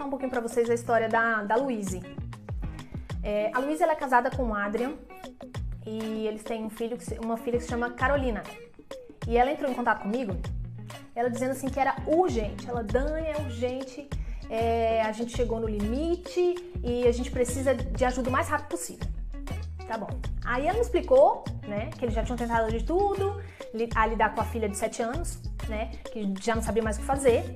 um pouquinho pra vocês a história da Luíse. A Luíse, ela é casada com o Adrian e eles têm uma filha que se chama Carolina. E ela entrou em contato comigo, ela dizendo assim que era urgente. Ela, Dani, é urgente, a gente chegou no limite e a gente precisa de ajuda o mais rápido possível. Tá bom. Aí ela me explicou, né, que eles já tinham tentado de tudo, a lidar com a filha de 7 anos, né, que já não sabia mais o que fazer.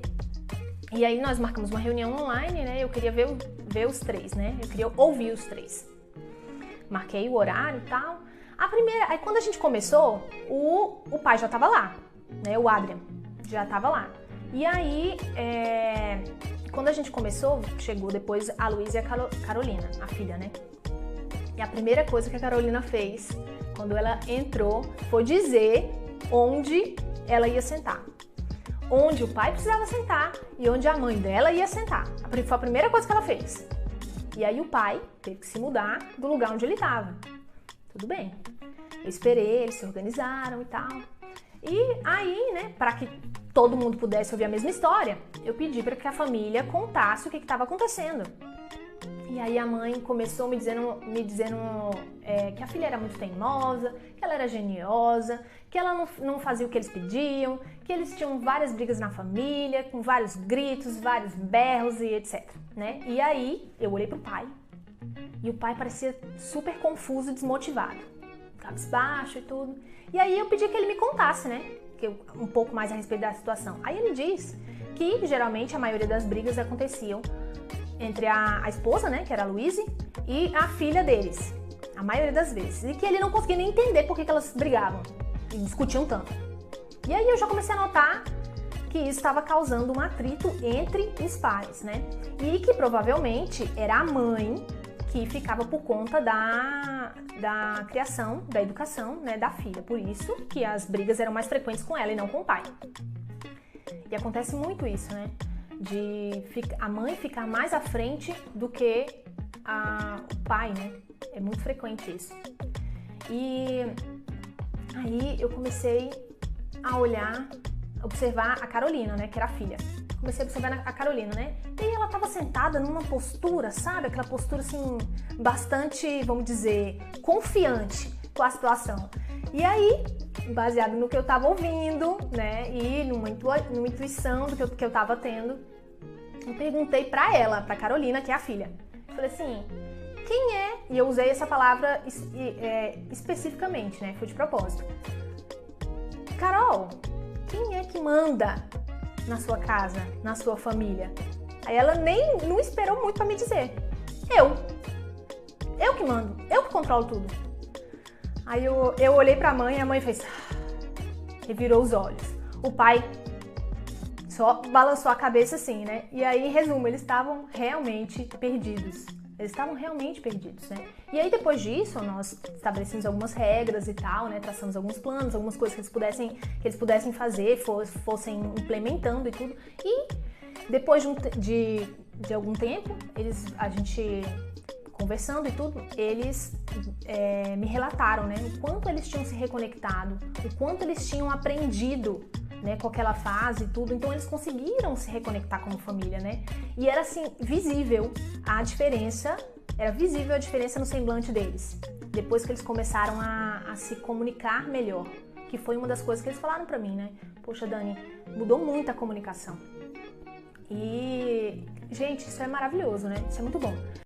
E aí nós marcamos uma reunião online, né, eu queria ver os três, né, eu queria ouvir os três. Marquei o horário e tal. Aí quando a gente começou, o pai já tava lá, né, o Adrian já tava lá. E aí, quando a gente começou, chegou depois a Luísa e a Carolina, a filha, né. E a primeira coisa que a Carolina fez, quando ela entrou, foi dizer onde ela ia sentar. Onde o pai precisava sentar e onde a mãe dela ia sentar. Foi a primeira coisa que ela fez. E aí o pai teve que se mudar do lugar onde ele estava. Tudo bem. Eu esperei, eles se organizaram e tal. E aí, né, para que todo mundo pudesse ouvir a mesma história, eu pedi para que a família contasse o que estava acontecendo. E aí a mãe começou me dizendo que a filha era muito teimosa, que ela era geniosa, que ela não fazia o que eles pediam, que eles tinham várias brigas na família, com vários gritos, vários berros e etc, né? E aí eu olhei pro pai e o pai parecia super confuso e desmotivado, cabisbaixo e tudo. E aí eu pedi que ele me contasse, né, um pouco mais a respeito da situação. Aí ele diz que geralmente a maioria das brigas aconteciam entre a esposa, né, que era a Luíse, e a filha deles, a maioria das vezes. E que ele não conseguia nem entender por que elas brigavam e discutiam tanto. E aí eu já comecei a notar que isso estava causando um atrito entre os pais, né? E que provavelmente era a mãe que ficava por conta da criação, da educação, né, da filha. Por isso que as brigas eram mais frequentes com ela e não com o pai. E acontece muito isso, né? De a mãe ficar mais à frente do que o pai, né? É muito frequente isso. E aí eu comecei a observar a Carolina, né? Que era a filha. Comecei a observar a Carolina, né? E ela tava sentada numa postura, sabe? Aquela postura, assim, bastante, vamos dizer, confiante com a situação. E aí, baseado no que eu tava ouvindo, né, e numa intuição do que eu tava tendo, eu perguntei pra ela, pra Carolina, que é a filha. Eu falei assim, quem é? E eu usei essa palavra especificamente, né, foi de propósito. Carol, quem é que manda na sua casa, na sua família? Aí ela não esperou muito pra me dizer. Eu que mando, eu que controlo tudo. Aí eu olhei pra mãe e a mãe fez... revirou os olhos. O pai só balançou a cabeça assim, né? E aí, em resumo, eles estavam realmente perdidos. Eles estavam realmente perdidos, né? E aí, depois disso, nós estabelecemos algumas regras e tal, né? Traçamos alguns planos, algumas coisas que eles pudessem fazer, fossem implementando e tudo. E depois de algum tempo, a gente... conversando e tudo, eles me relataram, né, o quanto eles tinham se reconectado, o quanto eles tinham aprendido, né, com aquela fase e tudo. Então eles conseguiram se reconectar como família, né? E era assim, visível a diferença no semblante deles, depois que eles começaram a se comunicar melhor, que foi uma das coisas que eles falaram pra mim, né? Poxa, Dani, mudou muito a comunicação. E, gente, isso é maravilhoso, né? Isso é muito bom.